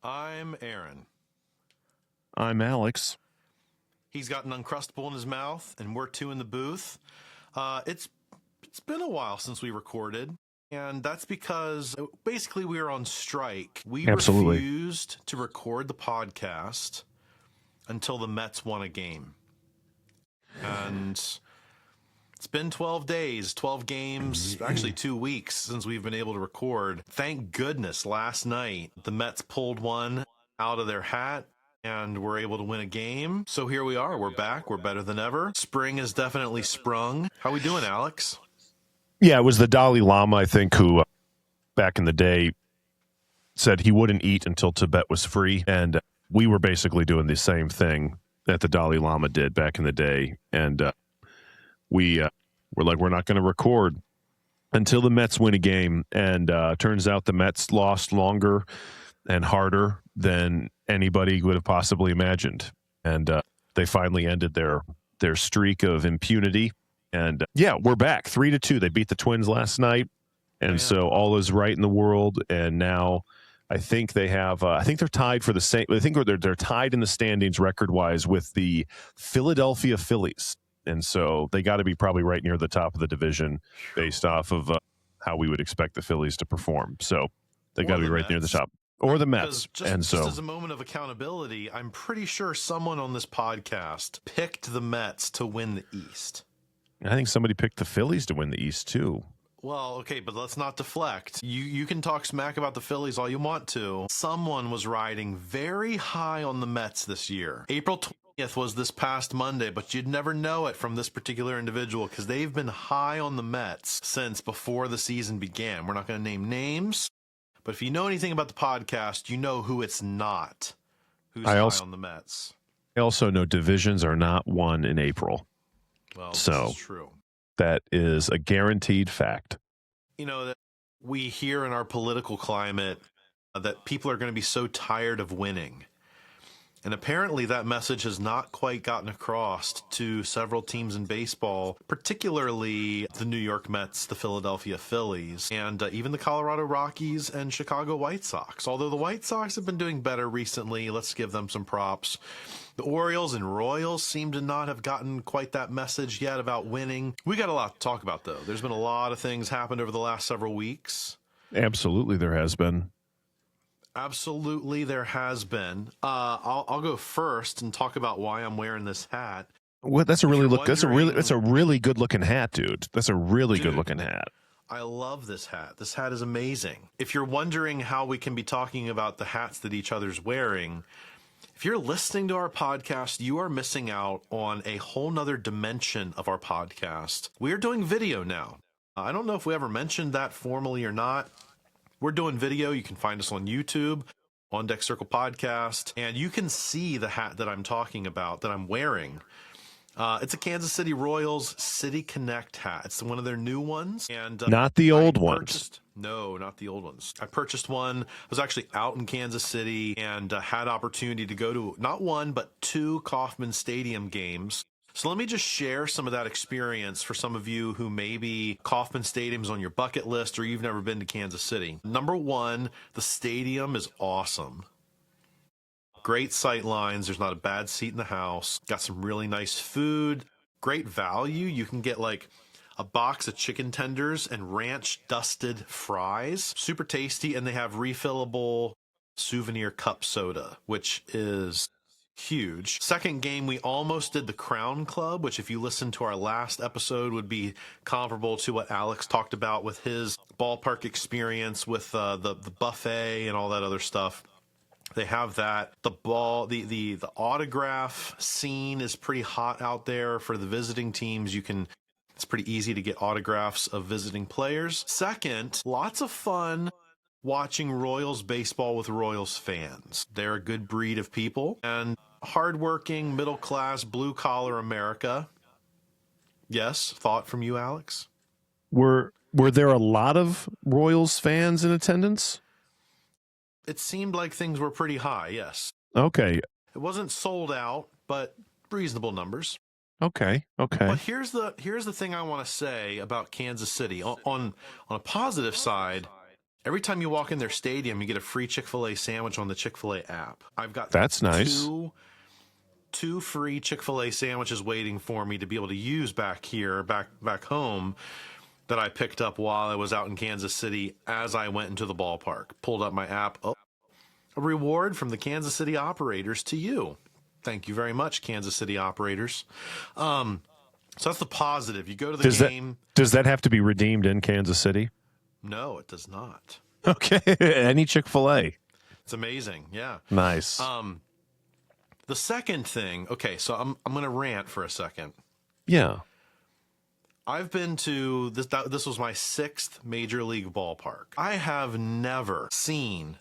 I'm Aaron. I'm Alex. He's got an Uncrustable in his mouth, and we're two in the booth. It's been a while since we recorded, and that's because basically we were on strike. We Absolutely. refused to record the podcast until the Mets won a game. And it's been 12 days, 12 games, actually 2 weeks since we've been able to record. Thank goodness last night the Mets pulled one out of their hat and were able to win a game. So here we are. We're back. We're better than ever. Spring has definitely sprung. How we doing, Alex? Yeah, it was the Dalai Lama, I think, who back in the day said he wouldn't eat until Tibet was free. And we were basically doing the same thing that the Dalai Lama did back in the day. And we're like, we're not going to record until the Mets win a game. And turns out the Mets lost longer and harder than anybody would have possibly imagined. And they finally ended their streak of impunity. And yeah, we're back 3-2. They beat the Twins last night. And so all is right in the world. And now I think they have, I think they're tied for the same, I think they're tied in the standings record wise with the Philadelphia Phillies. And so they got to be probably right near the top of the division based off of how we would expect the Phillies to perform. So they got to be right near the top. Or the Mets. Just as a moment of accountability, I'm pretty sure someone on this podcast picked the Mets to win the East. I think somebody picked the Phillies to win the East, too. Well, okay, but let's not deflect. You can talk smack about the Phillies all you want to. Someone was riding very high on the Mets this year. April 20th was this past Monday, but you'd never know it from this particular individual because they've been high on the Mets since before the season began. We're not going to name names, but if you know anything about the podcast, you know who it's not who's high on the Mets. I also know divisions are not won in April. Well, so this is true. That is a guaranteed fact. You know, that we hear in our political climate that people are going to be so tired of winning. And apparently that message has not quite gotten across to several teams in baseball, particularly the New York Mets, the Philadelphia Phillies, and even the Colorado Rockies and Chicago White Sox. Although the White Sox have been doing better recently, let's give them some props. The Orioles and Royals seem to not have gotten quite that message yet about winning. We got a lot to talk about, though. There's been a lot of things happened over the last several weeks. Absolutely, there has been. Absolutely, there has been. I'll go first and talk about why I'm wearing this hat. Well, that's a really good looking hat, dude. That's a really good looking hat. I love this hat. This hat is amazing. If you're wondering how we can be talking about the hats that each other's wearing, if you're listening to our podcast, you are missing out on a whole nother dimension of our podcast. We are doing video now. I don't know if we ever mentioned that formally or not. We're doing video. You can find us on YouTube, On Deck Circle Podcast, and you can see the hat that I'm talking about, that I'm wearing. It's a Kansas City Royals City Connect hat. It's one of their new ones. And not the old ones. No, not the old ones. I purchased one. I was actually out in Kansas City and had opportunity to go to not one, but 2 Kauffman Stadium games. So let me just share some of that experience for some of you who maybe Kauffman Stadium's on your bucket list or you've never been to Kansas City. Number one, the stadium is awesome. Great sight lines. There's not a bad seat in the house. Got some really nice food. Great value. You can get like a box of chicken tenders and ranch dusted fries. Super tasty. And they have refillable souvenir cup soda, which is huge. Second game, we almost did the Crown Club, which if you listen to our last episode would be comparable to what Alex talked about with his ballpark experience with the buffet and all that other stuff. They have that. The autograph scene is pretty hot out there for the visiting teams. It's pretty easy to get autographs of visiting players. Second, lots of fun watching Royals baseball with Royals fans. They're a good breed of people and hardworking, middle-class, blue-collar America. Yes, thought from you, Alex? Were there a lot of Royals fans in attendance? It seemed like things were pretty high, yes. Okay. It wasn't sold out, but reasonable numbers. Okay. But here's the thing I want to say about Kansas City. On a positive side, Every time you walk in their stadium, you get a free Chick-fil-A sandwich on the Chick-fil-A app. I've got That's nice. two free Chick-fil-A sandwiches waiting for me to be able to use back home that I picked up while I was out in Kansas City as I went into the ballpark. Pulled up my app. Oh, a reward from the Kansas City operators to you. Thank you very much, Kansas City operators. So that's the positive. You go to the game. Does that have to be redeemed in Kansas City? No, it does not. Okay. Any Chick-fil-A. It's amazing. Yeah. Nice. The second thing, okay, so I'm going to rant for a second. Yeah. I've been to this was my 6th major league ballpark. I have never seen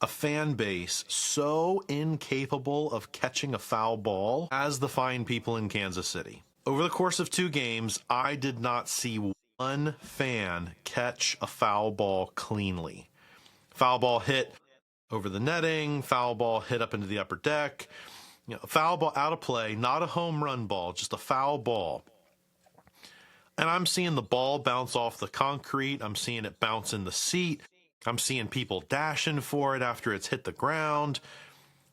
a fan base so incapable of catching a foul ball as the fine people in Kansas City. Over the course of 2 games, I did not see one fan catch a foul ball cleanly. Foul ball hit over the netting, foul ball hit up into the upper deck, foul ball out of play, not a home run ball, just a foul ball. And I'm seeing the ball bounce off the concrete. I'm seeing it bounce in the seat. I'm seeing people dashing for it after it's hit the ground.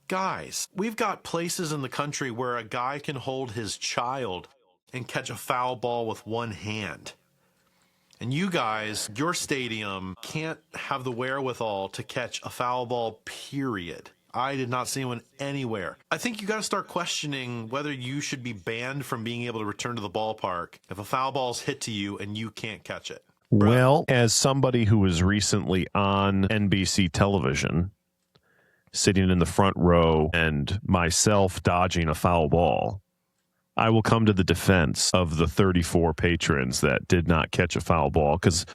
Guys, we've got places in the country where a guy can hold his child and catch a foul ball with one hand. And you guys, your stadium can't have the wherewithal to catch a foul ball, period. I did not see one anywhere. I think you got to start questioning whether you should be banned from being able to return to the ballpark if a foul ball's hit to you and you can't catch it. Well, as somebody who was recently on NBC television, sitting in the front row and myself dodging a foul ball, I will come to the defense of the 34 patrons that did not catch a foul ball, because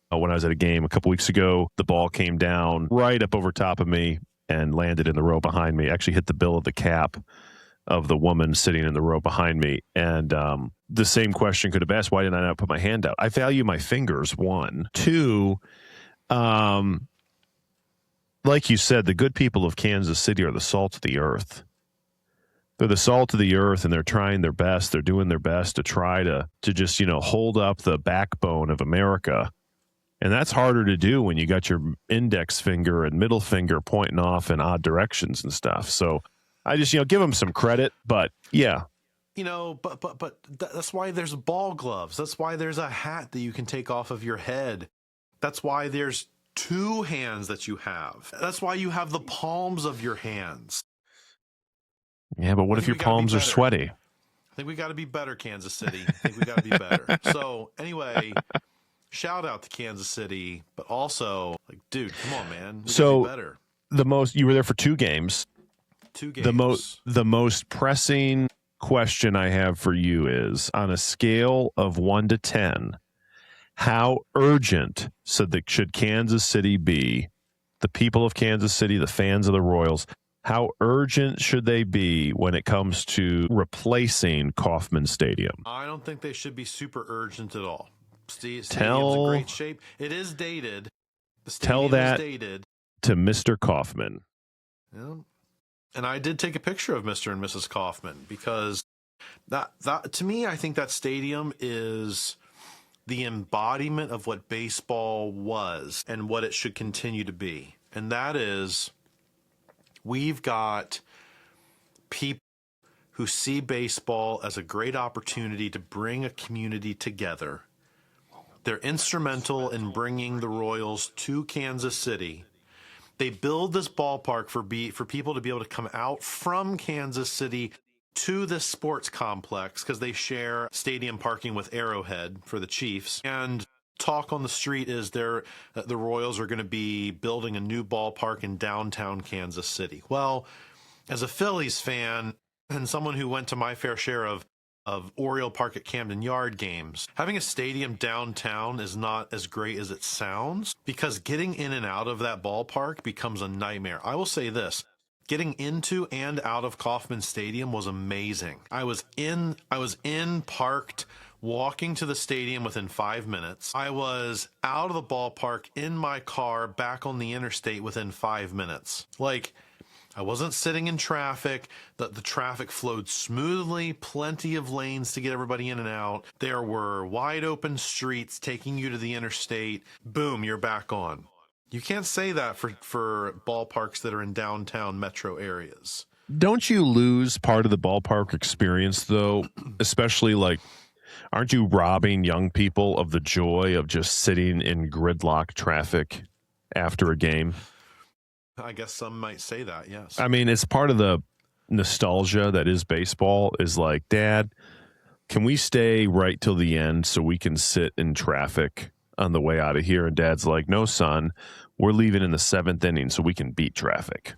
when I was at a game a couple weeks ago, the ball came down right up over top of me and landed in the row behind me. Actually hit the bill of the cap of the woman sitting in the row behind me. And the same question could have asked, why didn't I not put my hand out? I value my fingers, 1. 2, like you said, the good people of Kansas City are the salt of the earth. They're the salt of the earth, and they're trying their best. They're doing their best to try to just, hold up the backbone of America. And that's harder to do when you got your index finger and middle finger pointing off in odd directions and stuff. So I just, give them some credit. But yeah. But that's why there's ball gloves. That's why there's a hat that you can take off of your head. That's why there's 2 hands that you have. That's why you have the palms of your hands. Yeah, but what if your palms are sweaty? I think we got to be better, Kansas City. I think we got to be better. So anyway, shout out to Kansas City, but also, dude, come on, man. We gotta be better. You were there for 2 games. 2 games. The most pressing question I have for you is, on a scale of 1 to 10, how urgent should Kansas City be? The people of Kansas City, the fans of the Royals, how urgent should they be when it comes to replacing Kauffman Stadium? I don't think they should be super urgent at all. Stadium's in great shape. It is dated. The tell stadium that is dated. To Mr. Kauffman. Yeah. And I did take a picture of Mr. and Mrs. Kauffman, because that to me, I think that stadium is the embodiment of what baseball was and what it should continue to be. And that is, we've got people who see baseball as a great opportunity to bring a community together. They're instrumental in bringing the Royals to Kansas City. They build this ballpark for people to be able to come out from Kansas City to this sports complex, because they share stadium parking with Arrowhead for the Chiefs. And talk on the street is the Royals are going to be building a new ballpark in downtown Kansas City. Well, as a Phillies fan and someone who went to my fair share of Oriole Park at Camden Yard games, having a stadium downtown is not as great as it sounds, because getting in and out of that ballpark becomes a nightmare. I will say this. Getting into and out of Kauffman Stadium was amazing. I was in, parked, walking to the stadium within 5 minutes. I was out of the ballpark in my car, back on the interstate within 5 minutes. I wasn't sitting in traffic. The traffic flowed smoothly, plenty of lanes to get everybody in and out. There were wide open streets taking you to the interstate. Boom, you're back on. You can't say that for ballparks that are in downtown metro areas. Don't you lose part of the ballpark experience, though? Especially like, aren't you robbing young people of the joy of just sitting in gridlock traffic after a game? I guess some might say that, yes. I mean, it's part of the nostalgia that is baseball is like, Dad, can we stay right till the end so we can sit in traffic on the way out of here? And Dad's like, no, son, we're leaving in the 7th inning so we can beat traffic.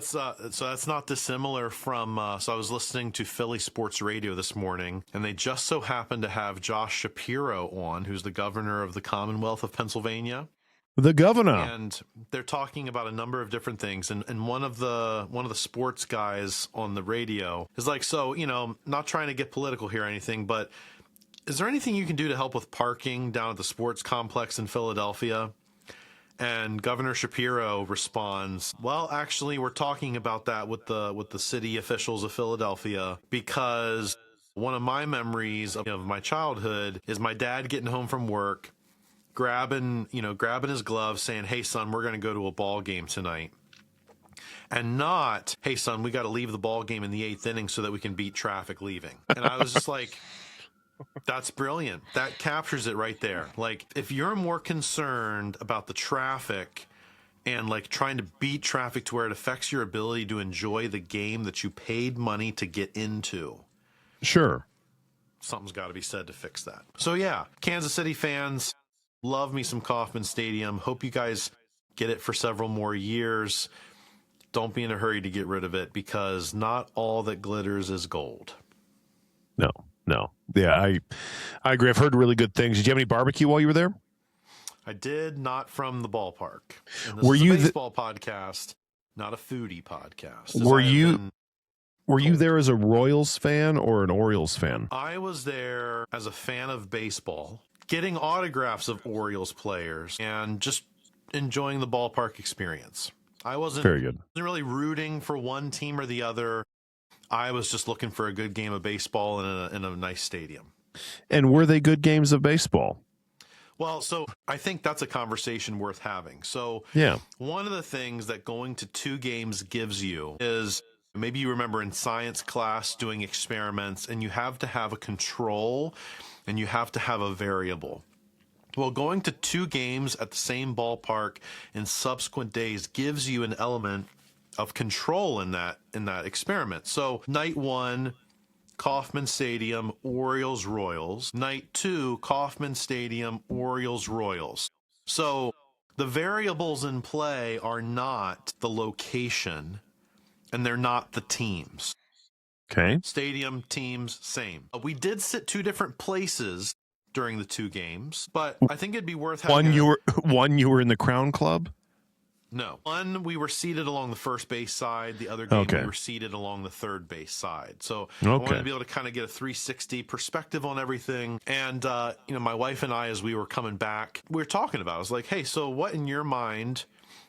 So that's not dissimilar from. So I was listening to Philly Sports Radio this morning, and they just so happened to have Josh Shapiro on, who's the governor of the Commonwealth of Pennsylvania. The governor. And they're talking about a number of different things. And one of the sports guys on the radio is like, so, not trying to get political here or anything, but is there anything you can do to help with parking down at the sports complex in Philadelphia? And Governor Shapiro responds, well, actually, we're talking about that with the city officials of Philadelphia, because one of my memories of my childhood is my dad getting home from work, grabbing his gloves, saying, hey, son, we're going to go to a ball game tonight. And not, hey, son, we got to leave the ball game in the 8th inning so that we can beat traffic leaving. And I was just like, that's brilliant. That captures it right there. Like, if you're more concerned about the traffic and like trying to beat traffic to where it affects your ability to enjoy the game that you paid money to get into. Sure. Something's got to be said to fix that. So yeah, Kansas City fans, love me some Kauffman Stadium. Hope you guys get it for several more years. Don't be in a hurry to get rid of it, because not all that glitters is gold. No. Yeah, I agree. I've heard really good things. Did you have any barbecue while you were there? I did, not from the ballpark. And Were is you a baseball podcast, not a foodie podcast? Were you there as a Royals fan or an Orioles fan? I was there as a fan of baseball, getting autographs of Orioles players and just enjoying the ballpark experience. I wasn't Very good. really rooting for one team or the other. I was just looking for a good game of baseball in a nice stadium. And were they good games of baseball? Well, so I think that's a conversation worth having. So Yeah. one of the things that going to 2 games gives you is, maybe you remember in science class doing experiments, and you have to have a control and you have to have a variable. Well, going to 2 games at the same ballpark in subsequent days gives you an element of control in that experiment. So night 1, Kauffman Stadium, Orioles, Royals. Night 2, Kauffman Stadium, Orioles, Royals. So the variables in play are not the location, and they're not the teams. Okay. Stadium, teams, same. We did sit 2 different places during the 2 games, but I think it'd be worth having one you were in the Crown Club? No. One, we were seated along the first base side. The other game, Okay. we were seated along the third base side. So Okay. I wanted to be able to kind of get a 360 perspective on everything. And, my wife and I, as we were coming back, we were talking about it. I was like, hey, so what in your mind,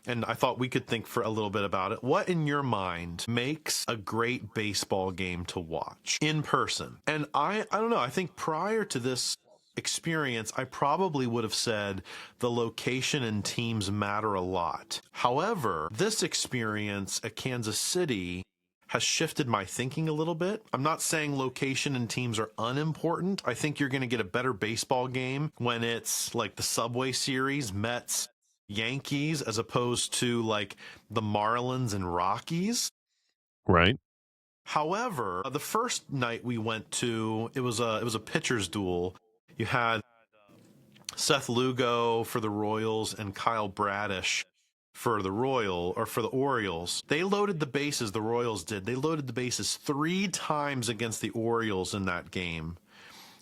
and I thought we could think for a little bit about it, what in your mind makes a great baseball game to watch in person? And I don't know. I think prior to this experience, I probably would have said the location and teams matter a lot. However, this experience at Kansas City has shifted my thinking a little bit. I'm not saying location and teams are unimportant. I think you're going to get a better baseball game when it's like the Subway Series, Mets, Yankees, as opposed to like the Marlins and Rockies. Right. However, the first night we went to, it was a pitcher's duel. You had Seth Lugo for the Royals and Kyle Bradish for the Orioles. They loaded the bases, the Royals did. They loaded the bases 3 times against the Orioles in that game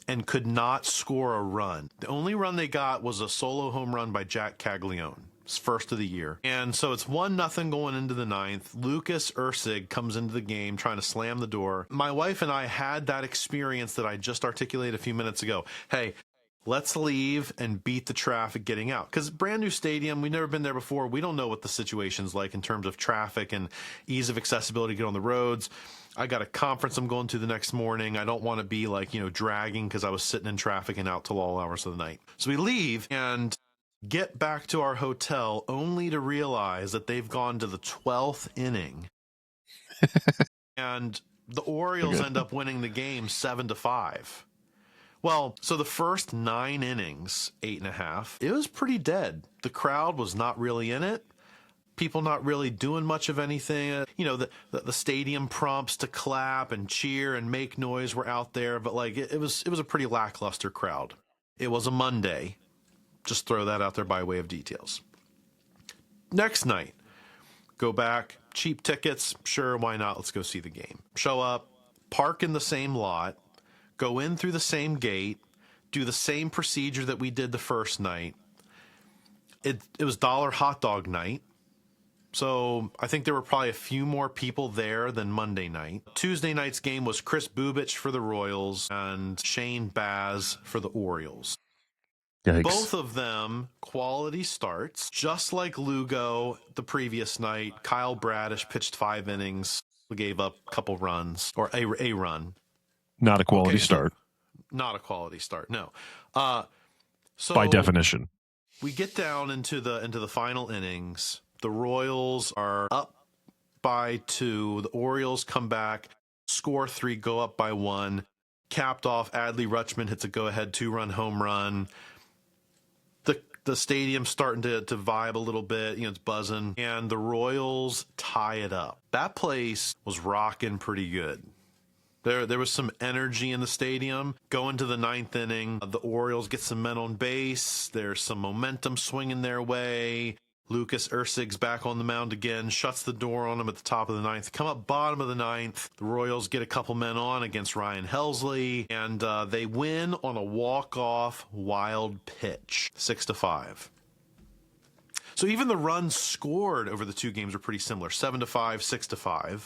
and could not score a run. The only run they got was a solo home run by Jack Caglione. It's first of the year. And so it's 1-0 going into the 9th. Lucas Ursig comes into the game trying to slam the door. My wife and I had that experience that I just articulated a few minutes ago. Hey, let's leave and beat the traffic getting out. Because brand new stadium, we've never been there before. We don't know what the situation's like in terms of traffic and ease of accessibility to get on the roads. I got a conference I'm going to the next morning. I don't want to be like, dragging because I was sitting in traffic and out till all hours of the night. So we leave, and get back to our hotel only to realize that they've gone to the 12th inning. And the Orioles end up winning the game 7-5. Well, so the first 9 innings, 8.5, it was pretty dead. The crowd was not really in it. People not really doing much of anything. You know, the stadium prompts to clap and cheer and make noise were out there, but like it was a pretty lackluster crowd. It was a Monday. Just throw that out there by way of details. Next night, go back, cheap tickets, sure, why not? Let's go see the game. Show up, park in the same lot, go in through the same gate, do the same procedure that we did the first night. It was dollar hot dog night. So I think there were probably a few more people there than Monday night. Tuesday night's game was Chris Bubich for the Royals and Shane Baz for the Orioles. Yikes. Both of them quality starts. Just like Lugo the previous night, Kyle Bradish pitched 5 innings, gave up a couple runs, or a run. Not a quality start. Not a quality start, no. So by definition. We get down into the final innings. The Royals are up by 2. The Orioles come back, score 3, go up by 1. Capped off, Adley Rutschman hits a go-ahead 2-run home run. The stadium's starting to vibe a little bit. You know, it's buzzing. And the Royals tie it up. That place was rocking pretty good. There was some energy in the stadium. Going to the 9th inning, the Orioles get some men on base. There's some momentum swinging their way. Lucas Erceg's back on the mound again, shuts the door on him at the top of the 9th. Come up bottom of the 9th. The Royals get a couple men on against Ryan Helsley, and they win on a walk-off wild pitch, 6-5. So even the runs scored over the 2 games are pretty similar, 7-5, 6-5.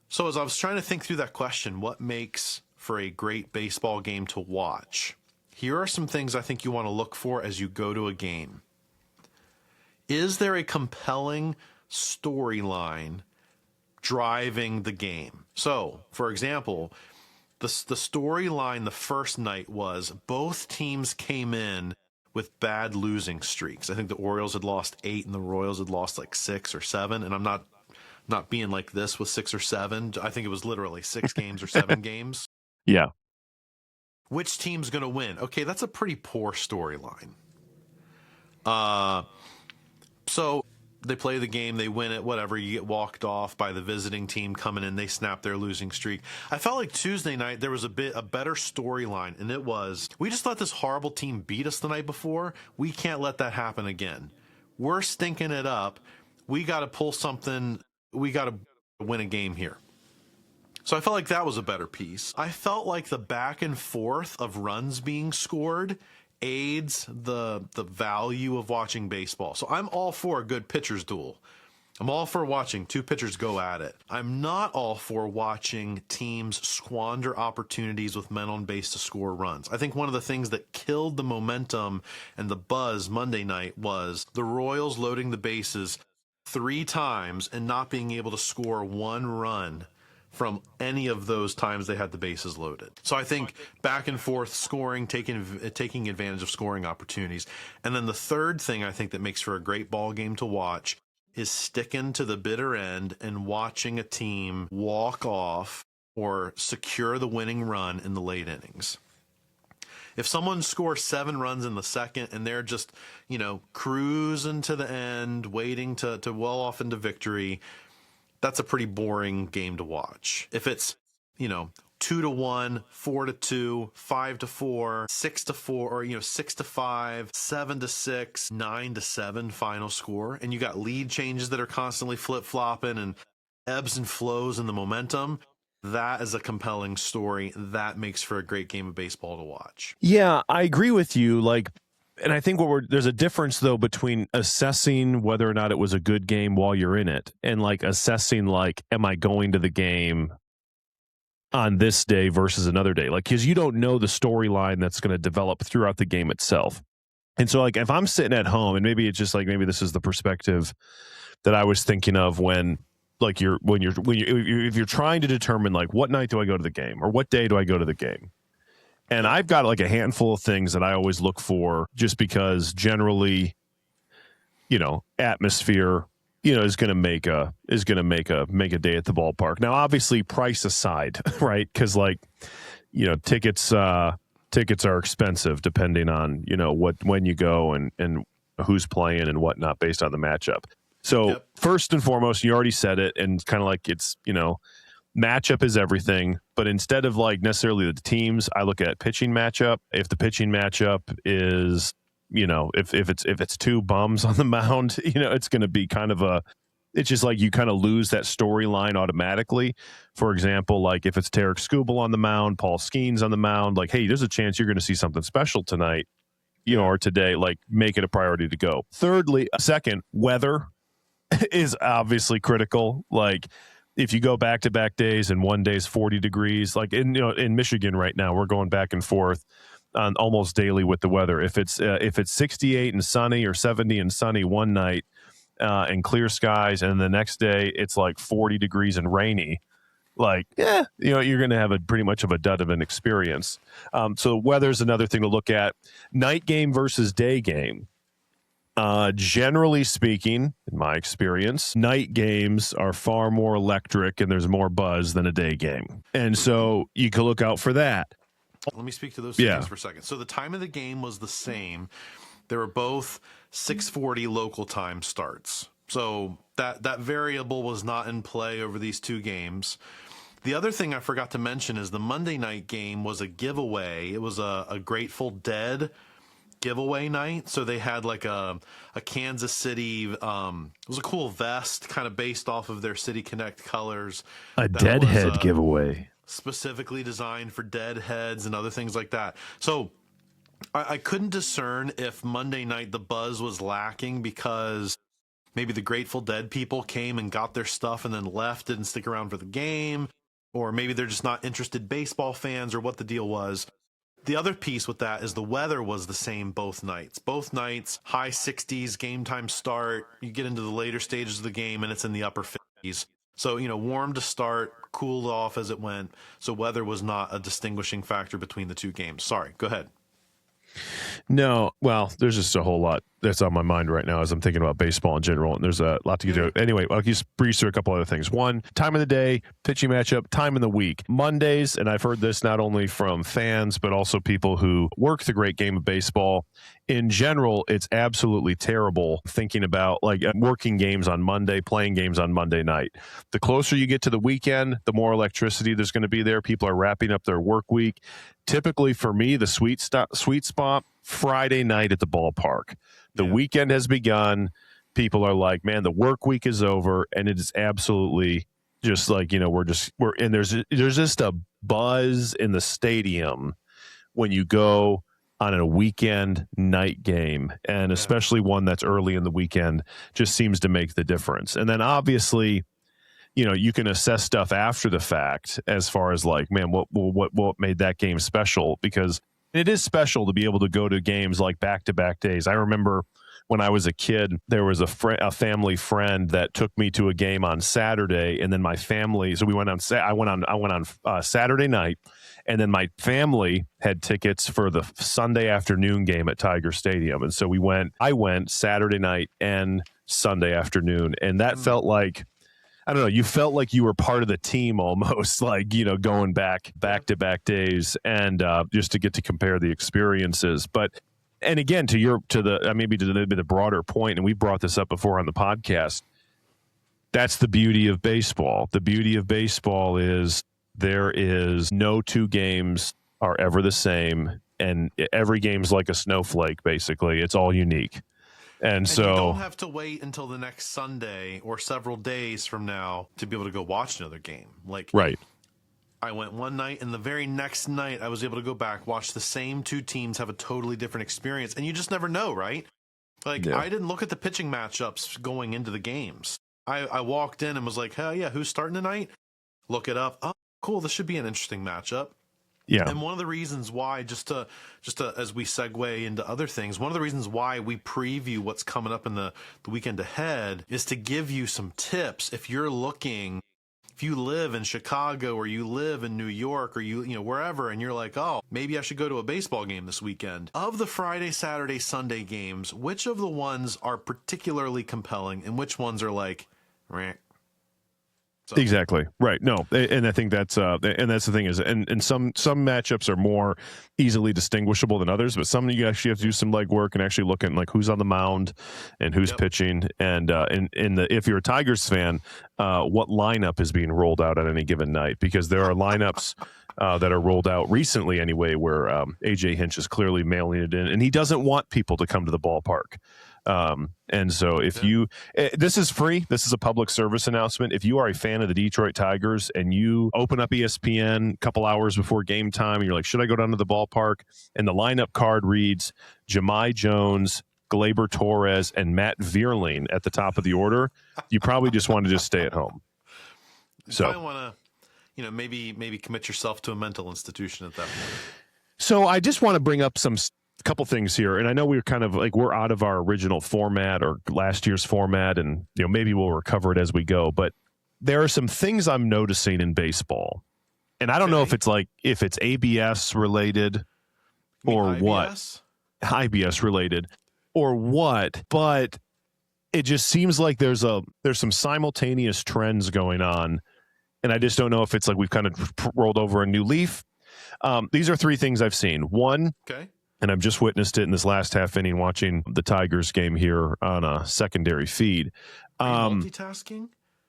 So as I was trying to think through that question, what makes for a great baseball game to watch? Here are some things I think you want to look for as you go to a game. Is there a compelling storyline driving the game? So, for example, the storyline the first night was both teams came in with bad losing streaks. I think the Orioles had lost 8 and the Royals had lost like 6 or 7. And I'm not being like this with 6 or 7. I think it was literally 6 games or 7 games. Yeah. Which team's going to win? Okay, that's a pretty poor storyline. So they play the game, they win it, whatever. You get walked off by the visiting team coming in, they snap their losing streak. I felt like Tuesday night there was a better storyline, and it was, we just let this horrible team beat us the night before. We can't let that happen again. We're stinking it up. We got to pull something. We got to win a game here. So I felt like that was a better piece. I felt like the back and forth of runs being scored aids the value of watching baseball. So I'm all for a good pitcher's duel. I'm all for watching 2 pitchers go at it. I'm not all for watching teams squander opportunities with men on base to score runs. I think one of the things that killed the momentum and the buzz Monday night was the Royals loading the bases 3 times and not being able to score 1 run from any of those times they had the bases loaded. So I think back and forth scoring, taking advantage of scoring opportunities. And then the third thing I think that makes for a great ball game to watch is sticking to the bitter end and watching a team walk off or secure the winning run in the late innings. If someone scores 7 runs in the second and they're just, cruising to the end, waiting to well off into victory, that's a pretty boring game to watch. If it's, 2-1, 4-2, 5-4, 6-4, or 6-5, 7-6, 9-7 final score, and you got lead changes that are constantly flip-flopping and ebbs and flows in the momentum, that is a compelling story. That makes for a great game of baseball to watch. Yeah, I agree with you. And I think there's a difference though between assessing whether or not it was a good game while you're in it and assessing am I going to the game on this day versus another day? Because you don't know the storyline that's going to develop throughout the game itself. And so if I'm sitting at home, and maybe it's just maybe this is the perspective that I was thinking of when if you're trying to determine what night do I go to the game or what day do I go to the game? And I've got a handful of things that I always look for just because generally atmosphere, is going to make a day at the ballpark. Now, obviously, price aside, right? Because tickets are expensive depending on when you go and who's playing and whatnot based on the matchup. So Yep. First and foremost, you already said it, and kind of like it's matchup is everything. But instead of necessarily the teams, I look at pitching matchup. If the pitching matchup is if it's two bums on the mound, it's going to be it's just you kind of lose that storyline automatically. For example, if it's Tarek Skubal on the mound, Paul Skeens on the mound, hey, there's a chance you're going to see something special tonight, or today, make it a priority to go. Second, weather is obviously critical. If you go back-to-back days and one day's 40 degrees, in Michigan right now, we're going back and forth on almost daily with the weather. If it's 68 and sunny or 70 and sunny one night and clear skies, and the next day it's 40 degrees and rainy, you're going to have pretty much of a dud of an experience. So weather's another thing to look at. Night game versus day game. Generally speaking, in my experience, night games are far more electric and there's more buzz than a day game. And so you can look out for that. Let me speak to those things for a second. So the time of the game was the same. They were both 6:40 local time starts. So that variable was not in play over these two games. The other thing I forgot to mention is the Monday night game was a giveaway. It was a Grateful Dead giveaway night. So they had a Kansas City, it was a cool vest kind of based off of their City Connect colors. A Deadhead giveaway. Specifically designed for deadheads and other things like that. So I couldn't discern if Monday night the buzz was lacking because maybe the Grateful Dead people came and got their stuff and then left, didn't stick around for the game, or maybe they're just not interested baseball fans, or what the deal was. The other piece with that is the weather was the same both nights. Both nights, high 60s, game time start. You get into the later stages of the game and it's in the upper 50s. So, warm to start, cooled off as it went. So weather was not a distinguishing factor between the two games. Sorry, go ahead. No, well, there's just a whole lot that's on my mind right now as I'm thinking about baseball in general, and there's a lot to get to. Anyway, I'll just breeze through a couple other things. One, time of the day, pitching matchup, time in the week. Mondays, and I've heard this not only from fans, but also people who work the great game of baseball. In general, it's absolutely terrible thinking about working games on Monday, playing games on Monday night. The closer you get to the weekend, the more electricity there's going to be there. People are wrapping up their work week. Typically, for me, the sweet spot, Friday night at the ballpark. The weekend has begun. People are like, man, the work week is over, and it is absolutely just there's just a buzz in the stadium when you go on a weekend night game, and especially one that's early in the weekend, just seems to make the difference. And then obviously, you can assess stuff after the fact as far as man, what made that game special, because it is special to be able to go to games back-to-back days. I remember when I was a kid, there was a family friend that took me to a game on Saturday, and then my family. So we went on. I went on Saturday night, and then my family had tickets for the Sunday afternoon game at Tiger Stadium, and so I went Saturday night and Sunday afternoon, and that felt like, I don't know, you felt like you were part of the team almost, going back-to-back days, and just to get to compare the experiences. But, and again, to the broader point, and we brought this up before on the podcast, that's the beauty of baseball. The beauty of baseball is there is no two games are ever the same, and every game's like a snowflake, basically. It's all unique. And so you don't have to wait until the next Sunday or several days from now to be able to go watch another game. Right. I went one night, and the very next night I was able to go back, watch the same two teams have a totally different experience. And you just never know, right? I didn't look at the pitching matchups going into the games. I walked in and was like, hell yeah, who's starting tonight? Look it up. Oh, cool. This should be an interesting matchup. Yeah. And one of the reasons why, just to as we segue into other things, one of the reasons why we preview what's coming up in the weekend ahead is to give you some tips if you're looking if you live in Chicago or you live in New York or you know, wherever, and you're like, oh, maybe I should go to a baseball game this weekend. Of the Friday, Saturday, Sunday games, which of the ones are particularly compelling and which ones are like, meh? So. Exactly. Right. No. And I think that's the thing is, and some matchups are more easily distinguishable than others, but some you actually have to do some legwork and actually look at like who's on the mound and who's pitching. And if you're a Tigers fan, what lineup is being rolled out on any given night, because there are lineups that are rolled out recently anyway, where AJ Hinch is clearly mailing it in, and he doesn't want people to come to the ballpark. And so if this is free, this is a public service announcement. If you are a fan of the Detroit Tigers and you open up ESPN a couple hours before game time and you're like, should I go down to the ballpark? And the lineup card reads Jahmai Jones, Gleyber Torres, and Matt Vierling at the top of the order, you probably just want to just stay at home. You probably want to, maybe commit yourself to a mental institution at that point. So I just want to bring up couple things here, and I know we're out of our original format or last year's format, and maybe we'll recover it as we go, but there are some things I'm noticing in baseball, and I don't know if it's ABS related or what, IBS related or what, but it just seems like there's some simultaneous trends going on, and I just don't know if it's like we've kind of rolled over a new leaf. These are three things I've seen. One, and I've just witnessed it in this last half inning watching the Tigers game here on a secondary feed. Multitasking?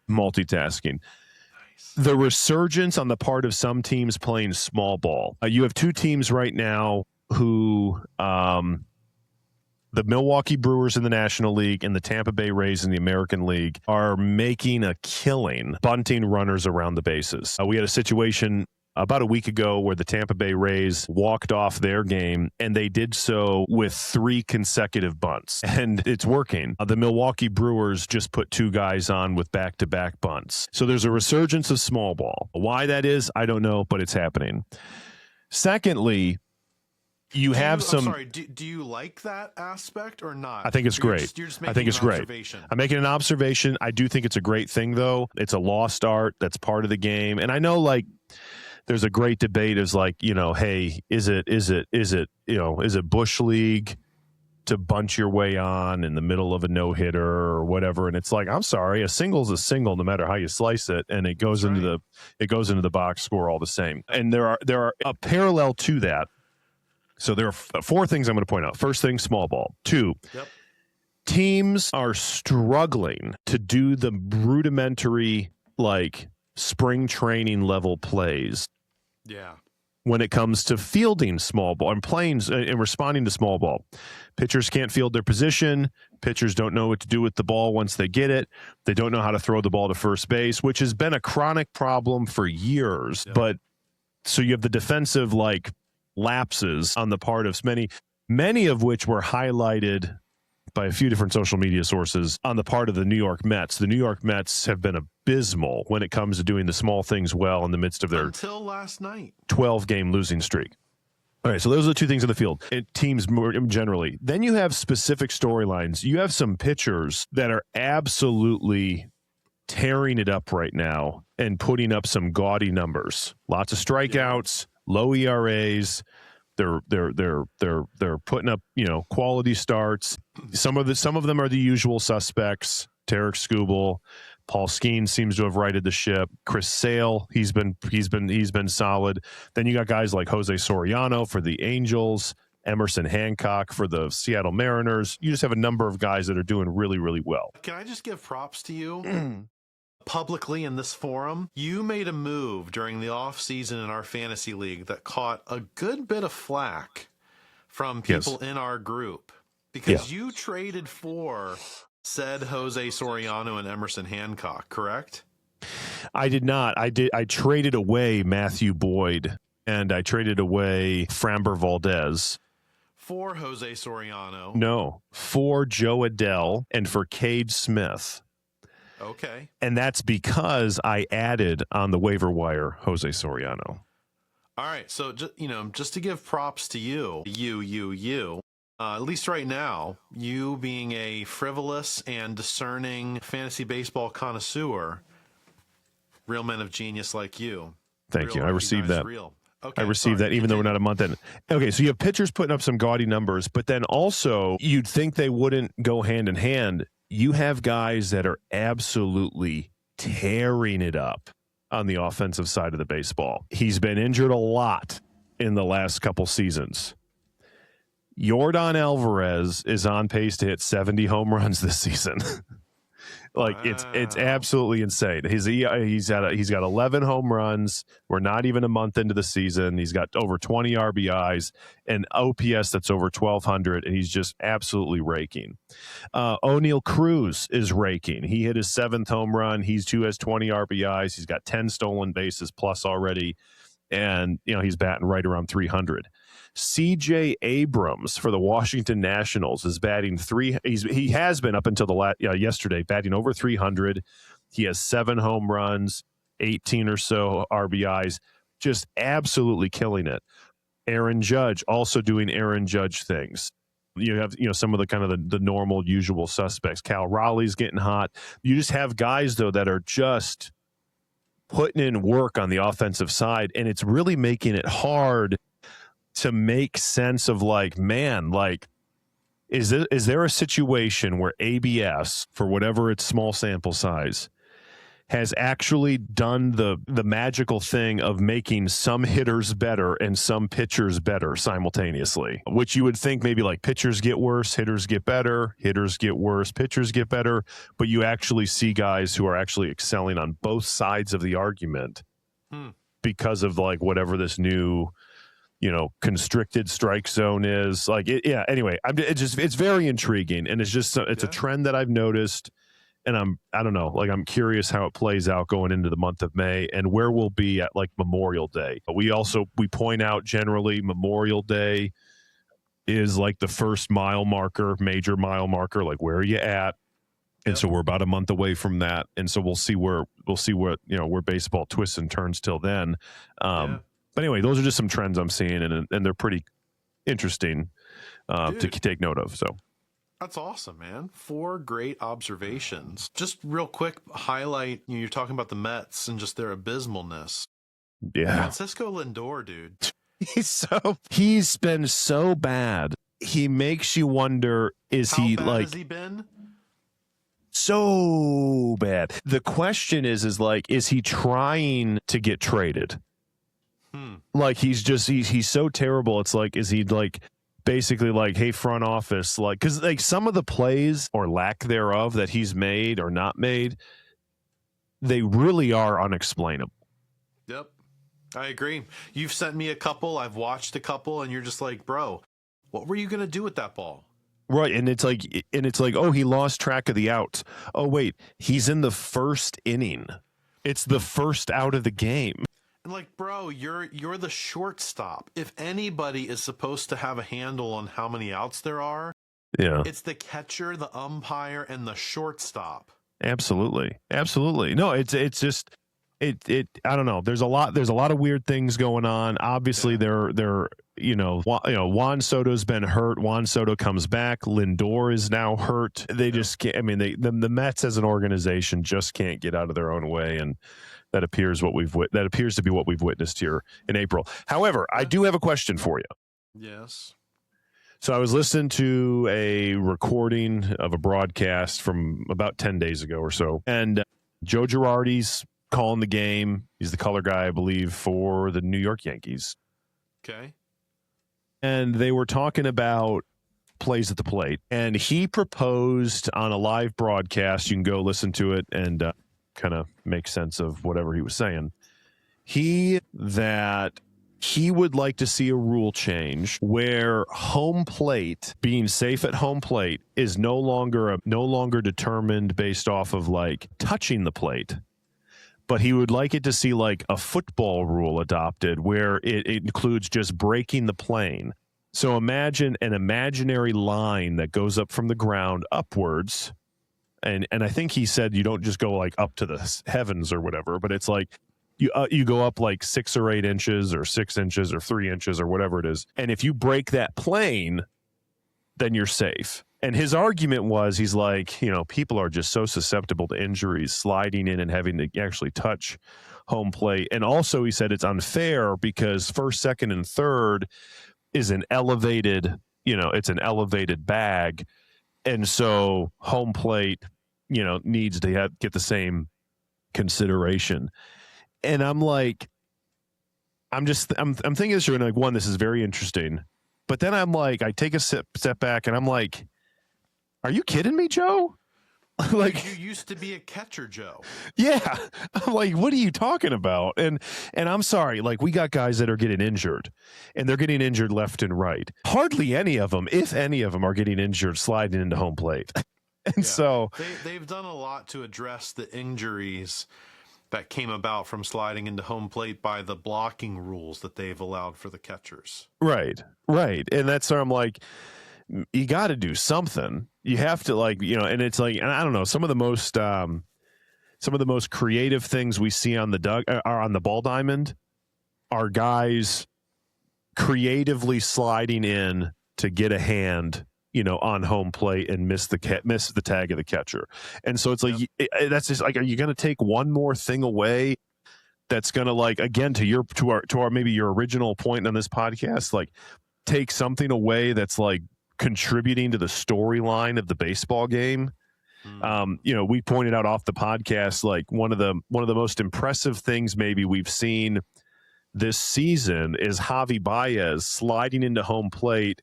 Multitasking. Nice. The resurgence on the part of some teams playing small ball. You have two teams right now who the Milwaukee Brewers in the National League and the Tampa Bay Rays in the American League are making a killing bunting runners around the bases. We had a situation about a week ago where the Tampa Bay Rays walked off their game, and they did so with 3 consecutive bunts, and it's working. The Milwaukee Brewers just put 2 guys on with back-to-back bunts. So there's a resurgence of small ball. Why that is, I don't know, but it's happening. Secondly, do you like that aspect or not? I think it's great. You're just making an observation. I'm making an observation. I do think it's a great thing, though. It's a lost art that's part of the game, and I know, there's a great debate is hey, is it Bush League to bunt your way on in the middle of a no-hitter or whatever? And it's like, I'm sorry, a single's a single no matter how you slice it, and it goes into the box score all the same. And there are a parallel to that. So there are 4 things I'm going to point out. First thing, small ball. 2, teams are struggling to do the rudimentary spring training level plays. Yeah. When it comes to fielding small ball and playing and responding to small ball, pitchers can't field their position. Pitchers don't know what to do with the ball once they get it. They don't know how to throw the ball to first base, which has been a chronic problem for years. Yeah. But so you have the defensive lapses on the part of many of which were highlighted by a few different social media sources on the part of the New York Mets. The New York Mets have been abysmal when it comes to doing the small things well in the midst of their until last night 12-game losing streak. All right, so those are the 2 things in the field. Teams more generally. Then you have specific storylines. You have some pitchers that are absolutely tearing it up right now and putting up some gaudy numbers. Lots of strikeouts, low ERAs. They're putting up, quality starts. Some of them are the usual suspects. Tarek Skubal, Paul Skeens seems to have righted the ship. Chris Sale, he's been solid. Then you got guys like Jose Soriano for the Angels, Emerson Hancock for the Seattle Mariners. You just have a number of guys that are doing really, really well. Can I just give props to you? Publicly in this forum, you made a move during the offseason in our fantasy league that caught a good bit of flack from people in our group because you traded for said Jose Soriano and Emerson Hancock, correct? I did not. I traded away Matthew Boyd and I traded away Framber Valdez. For Jose Soriano? No, for Joe Adele and for Cade Smith. Okay. And that's because I added on the waiver wire Jose Soriano. All right. So, just to give props to you, at least right now, you being a frivolous and discerning fantasy baseball connoisseur, Real men of genius like you. Thank you. Real I received recognized that. Real. Okay, I received that, even though we're not a month in. Okay, so you have pitchers putting up some gaudy numbers, but then also you'd think they wouldn't go hand in hand. You have guys that are absolutely tearing it up on the offensive side of the baseball. He's been injured a lot in the last couple seasons. Yordan Alvarez is on pace to hit 70 home runs this season. Like it's absolutely insane. He's got 11 home runs. We're not even a month into the season. He's got over 20 RBIs and OPS that's over 1,200, and he's just absolutely raking. O'Neal Cruz is raking. He hit his 7th home run. He too has 20 RBIs. He's got 10 stolen bases plus already, and he's batting right around 300. CJ Abrams for the Washington Nationals is batting he has been up until yesterday batting over 300. He has 7 home runs, 18 or so RBIs, just absolutely killing it. Aaron Judge also doing Aaron Judge things. You have some of the kind of the normal usual suspects. Cal Raleigh's getting hot. You just have guys though that are just putting in work on the offensive side, and it's really making it hard to make sense of is there a situation where ABS, for whatever its small sample size, has actually done the magical thing of making some hitters better and some pitchers better simultaneously, which you would think maybe like pitchers get worse, hitters get better, hitters get worse, pitchers get better, but you actually see guys who are actually excelling on both sides of the argument because of whatever this new constricted strike zone is anyway, it's very intriguing, and it's a trend that I've noticed, and I don't know, I'm curious how it plays out going into the month of May and where we'll be at Memorial Day. We point out generally Memorial Day is the first major mile marker, where are you at? And so we're about a month away from that, and so we'll see what where baseball twists and turns till then. But anyway, those are just some trends I'm seeing, and they're pretty interesting to take note of. So that's awesome, man. 4 great observations. Just real quick, highlight, you're talking about the Mets and just their abysmalness. Yeah. Francisco Lindor, dude. He's been so bad. He makes you wonder, has he been? So bad. The question is he trying to get traded? He's so terrible. It's is he basically hey, front office, because some of the plays or lack thereof that he's made or not made, they really are unexplainable. Yep, I agree. You've sent me a couple. I've watched a couple, and you're just bro, what were you gonna do with that ball? Right, and it's oh, he lost track of the outs. Oh wait, he's in the first inning. It's the first out of the game. And bro, you're the shortstop. If anybody is supposed to have a handle on how many outs there are, it's the catcher, the umpire, and the shortstop. Absolutely. No, it's just I don't know. There's a lot of weird things going on. Obviously, Juan Soto's been hurt. Juan Soto comes back. Lindor is now hurt. They just can't. I mean, the Mets as an organization just can't get out of their own way, and that appears to be what we've witnessed here in April. However, I do have a question for you. Yes. So I was listening to a recording of a broadcast from about 10 days ago or so, and Joe Girardi's calling the game. He's the color guy, I believe, for the New York Yankees. Okay. And they were talking about plays at the plate, and he proposed on a live broadcast, you can go listen to it and kind of make sense of whatever he was saying. He would like to see a rule change where home plate, being safe at home plate, is no longer determined based off of touching the plate. But he would like it to see a football rule adopted where it includes just breaking the plane. So imagine an imaginary line that goes up from the ground upwards. And I think he said you don't just go up to the heavens or whatever, but it's you go up 6 or 8 inches or 6 inches or 3 inches or whatever it is. And if you break that plane, then you're safe. And his argument was, he's like, people are just so susceptible to injuries, sliding in and having to actually touch home plate. And also he said it's unfair because first, second, and third is an elevated, it's an elevated bag. And so home plate, needs to get the same consideration. And I'm like, I'm thinking this through, and like, one, this is very interesting. But then I'm like, I take a step back and I'm like, are you kidding me, Joe? Like, you used to be a catcher, Joe. Yeah. I'm like, what are you talking about? And I'm sorry, like, we got guys that are getting injured, and they're getting injured left and right. Hardly any of them, if any of them, are getting injured sliding into home plate. And so they've done a lot to address the injuries that came about from sliding into home plate by the blocking rules that they've allowed for the catchers. Right. And that's where I'm like, you got to do something. You have to, like, and it's like, and I don't know, some of the most creative things we see on the ball diamond are guys creatively sliding in to get a hand, on home plate and miss the tag of the catcher. And so it's like, that's just like, are you going to take one more thing away? That's going to, like, again, to our maybe your original point on this podcast, like, take something away that's like contributing to the storyline of the baseball game. We pointed out off the podcast, like, one of the most impressive things maybe we've seen this season is Javi Baez sliding into home plate,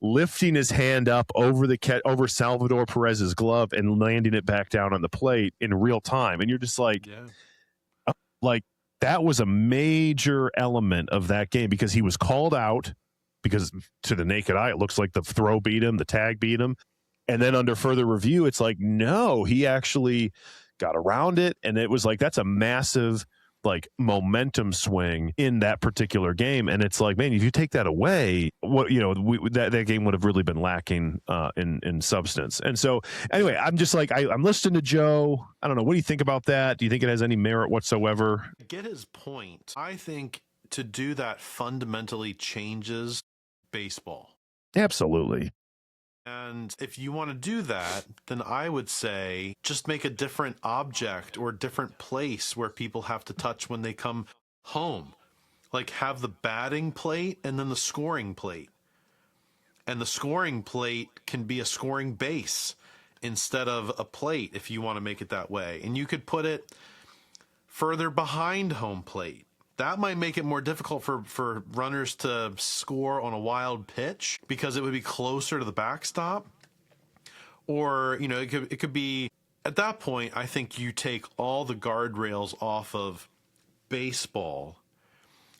lifting his hand up over Salvador Perez's glove and landing it back down on the plate in real time. And you're just like, like, that was a major element of that game because he was called out, because to the naked eye, it looks like the throw beat him, the tag beat him. And then under further review, it's like, no, he actually got around it. And it was like, that's a massive, like, momentum swing in that particular game. And it's like, man, if you take that away, what, that game would have really been lacking in substance. And so anyway, I'm just like, I'm listening to Joe. I don't know. What do you think about that? Do you think it has any merit whatsoever? I get his point. I think to do that fundamentally changes baseball. Absolutely. And if you want to do that, then I would say just make a different object or different place where people have to touch when they come home. Like, have the batting plate and then the scoring plate. And the scoring plate can be a scoring base instead of a plate if you want to make it that way. And you could put it further behind home plate. That might make it more difficult for runners to score on a wild pitch because it would be closer to the backstop. Or, it could be, at that point, I think you take all the guardrails off of baseball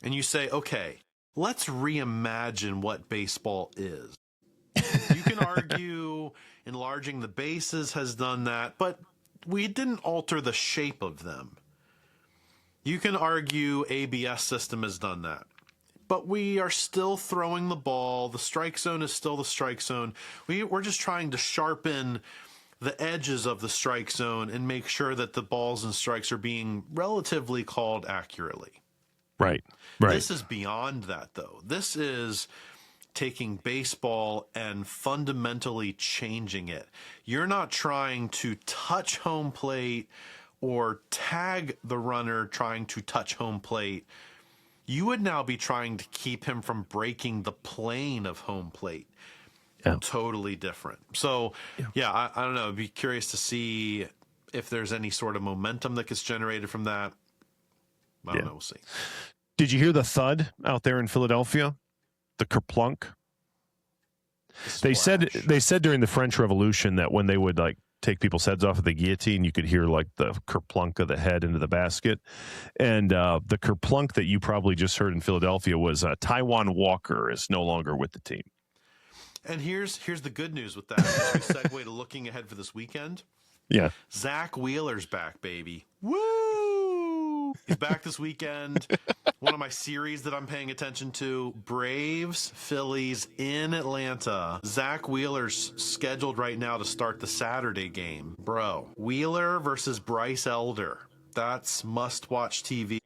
and you say, okay, let's reimagine what baseball is. You can argue enlarging the bases has done that, but we didn't alter the shape of them. You can argue ABS system has done that, but we are still throwing the ball. The strike zone is still the strike zone. We're just trying to sharpen the edges of the strike zone and make sure that the balls and strikes are being relatively called accurately. Right. This is beyond that, though. This is taking baseball and fundamentally changing it. You're not trying to touch home plate or tag the runner trying to touch home plate. You would now be trying to keep him from breaking the plane of home plate. Yeah. Totally different. So, I don't know. I'd be curious to see if there's any sort of momentum that gets generated from that. I don't know. We'll see. Did you hear the thud out there in Philadelphia? The kerplunk? They said during the French Revolution that when they would, like, take people's heads off of the guillotine, you could hear, like, the kerplunk of the head into the basket. And the kerplunk that you probably just heard in Philadelphia was Taijuan Walker is no longer with the team. And here's the good news with that. As we segue to looking ahead for this weekend. Yeah. Zach Wheeler's back, baby. Woo! He's back this weekend. One of my series that I'm paying attention to, Braves, Phillies in Atlanta. Zach Wheeler's scheduled right now to start the Saturday game. Bro, Wheeler versus Bryce Elder. That's must-watch TV.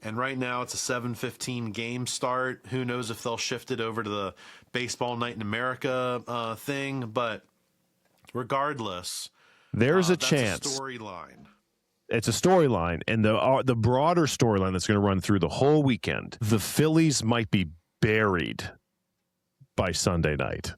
And right now it's a 7:15 game start. Who knows if they'll shift it over to the Baseball Night in America thing. But regardless, there's a that's chance. A storyline. It's a storyline, and the broader storyline that's going to run through the whole weekend. The Phillies might be buried by Sunday night.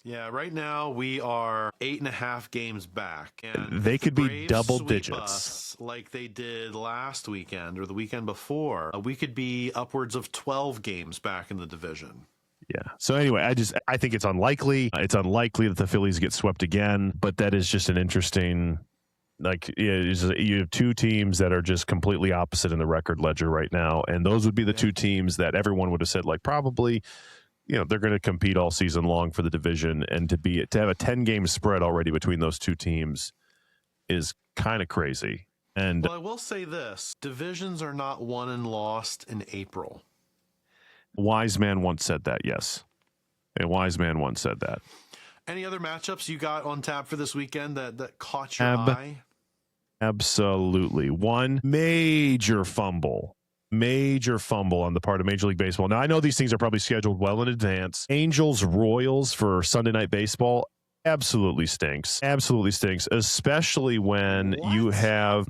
Yeah, right now we are 8.5 games back, and they could be Braves double sweep digits us like they did last weekend or the weekend before. We could be upwards of 12 games back in the division. Yeah. So anyway, I think it's unlikely. It's unlikely that the Phillies get swept again, but that is just an interesting. Like, you have two teams that are just completely opposite in the record ledger right now, and those would be the two teams that everyone would have said, like, probably, they're going to compete all season long for the division, and to have a 10-game spread already between those two teams is kind of crazy. And well, I will say this: divisions are not won and lost in April. Wise man once said that. Yes, a wise man once said that. Any other matchups you got on tap for this weekend that caught your eye? Absolutely. One major fumble on the part of Major League Baseball. Now, I know these things are probably scheduled well in advance. Angels-Royals for Sunday Night Baseball absolutely stinks. Absolutely stinks, especially when you have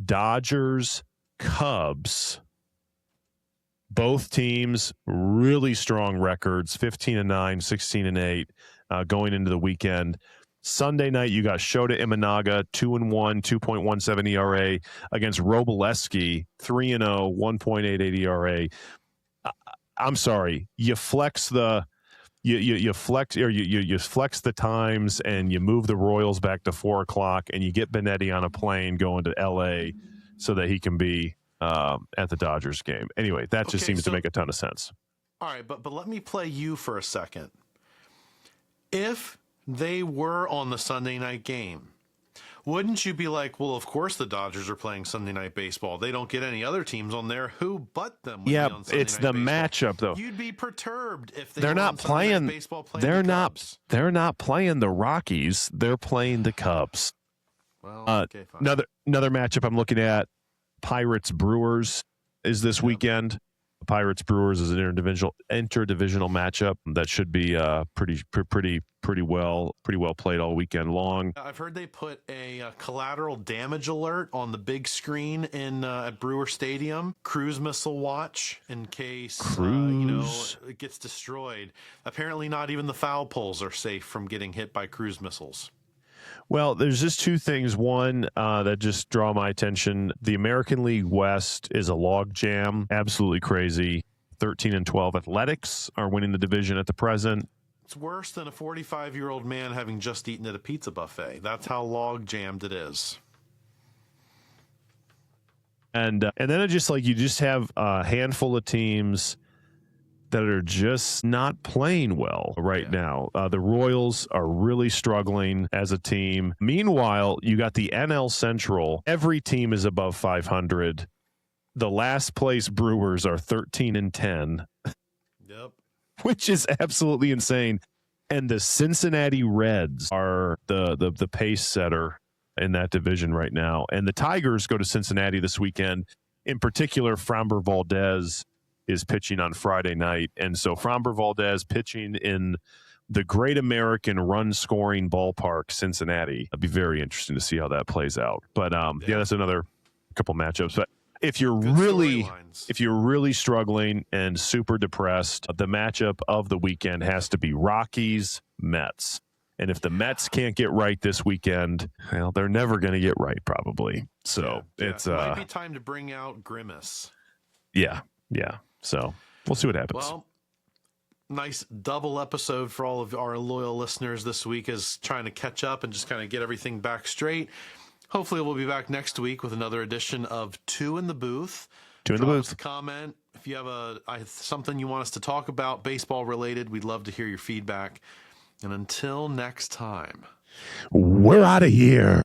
Dodgers-Cubs. Both teams really strong records, 15-9, 16-8, going into the weekend. Sunday night, you got Shota Imanaga, 2-1, 2.17 ERA against Robleski, 3-0, 1.88 ERA. I'm sorry, you flex the times and you move the Royals back to 4:00 and you get Benetti on a plane going to LA so that he can be at the Dodgers game. Anyway, that just seems to make a ton of sense. All right, but let me play you for a second. If they were on the Sunday night game, wouldn't you be like, well, of course the Dodgers are playing Sunday night baseball. They don't get any other teams on there. Who but them would be on Sunday it's night the baseball? matchup, though. You'd be perturbed if they're were not on playing. Sunday night baseball playing They're the not. Cubs. They're not playing the Rockies. They're playing the Cubs. Well, okay, fine. Another matchup I'm looking at: Pirates Brewers is this weekend. Pirates Brewers is an interdivisional matchup that should be pretty well played all weekend long. I've heard they put a collateral damage alert on the big screen in at Brewer Stadium. Cruise missile watch in case it gets destroyed. Apparently, not even the foul poles are safe from getting hit by cruise missiles. Well, there's just two things. One that just draw my attention. The American League West is a log jam. Absolutely crazy. 13-12 Athletics are winning the division at the present. It's worse than a 45-year-old man having just eaten at a pizza buffet. That's how log jammed it is. And then it just you just have a handful of teams that are just not playing well right now. The Royals are really struggling as a team. Meanwhile, you got the NL Central. Every team is above 500. The last place Brewers are 13-10. Yep. Which is absolutely insane. And the Cincinnati Reds are the pace setter in that division right now. And the Tigers go to Cincinnati this weekend. In particular, Framber Valdez is pitching on Friday night. And so Framber Valdez pitching in the Great American Run-Scoring Ballpark, Cincinnati. It'd be very interesting to see how that plays out. But, that's another couple matchups. But if you're really struggling and super depressed, the matchup of the weekend has to be Rockies-Mets. And if the Mets can't get right this weekend, well, they're never going to get right probably. So it might be time to bring out Grimace. Yeah. So we'll see what happens. Well, nice double episode for all of our loyal listeners this week is trying to catch up and just kind of get everything back straight. Hopefully we'll be back next week with another edition of Two in the Booth. Drop us a comment. If you have something you want us to talk about, baseball related, we'd love to hear your feedback. And until next time, we're out of here.